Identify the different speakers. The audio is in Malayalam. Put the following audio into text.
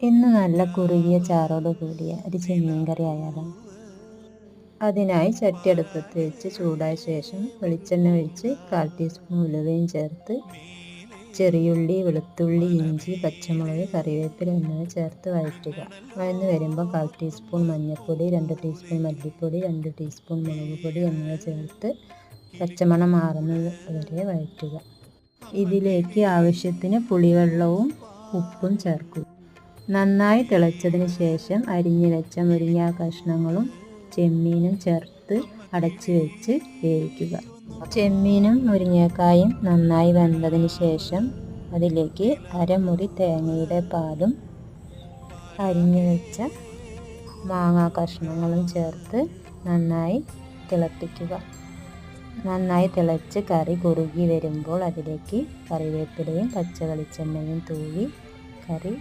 Speaker 1: ഇന്ന് നല്ല കുറുകിയ ചാറോട് കൂടിയ ഒരു ചെമ്മീൻ കറി ആയാലോ. അതിനായി ചട്ടി അടുപ്പത്ത് വെച്ച് ചൂടായ ശേഷം വെളിച്ചെണ്ണ ഒഴിച്ച് 1/4 ടീസ്പൂൺ ഉലുവയും ചേർത്ത് ചെറിയുള്ളി, വെളുത്തുള്ളി, ഇഞ്ചി, പച്ചമുളക്, കറിവേപ്പില എന്നിവ ചേർത്ത് വഴറ്റുക. വഴന്നു വരുമ്പോൾ 1/4 ടീസ്പൂൺ മഞ്ഞൾപ്പൊടി, 2 ടീസ്പൂൺ മല്ലിപ്പൊടി, 2 ടീസ്പൂൺ മുളക് പൊടി എന്നിവ ചേർത്ത് പച്ചമണം മാറുന്നത് വരെ വഴറ്റുക. ഇതിലേക്ക് ആവശ്യത്തിന് പുളിവെള്ളവും ഉപ്പും ചേർക്കുക. നന്നായി തിളച്ചതിന് ശേഷം അരിഞ്ഞു വെച്ച മുരിങ്ങ കഷ്ണങ്ങളും ചെമ്മീനും ചേർത്ത് അടച്ചു വെച്ച് വേവിക്കുക. ചെമ്മീനും മുരിങ്ങക്കായും നന്നായി വെന്തതിന് ശേഷം അതിലേക്ക് അരമുറി തേങ്ങയുടെ പാലും അരിഞ്ഞു വെച്ച മാങ്ങാ കഷ്ണങ്ങളും ചേർത്ത് നന്നായി തിളപ്പിക്കുക. നന്നായി തിളച്ച് കറി കുറുകി വരുമ്പോൾ അതിലേക്ക് കറിവേപ്പിലയും പച്ച വെളിച്ചെണ്ണയും തൂവി കറി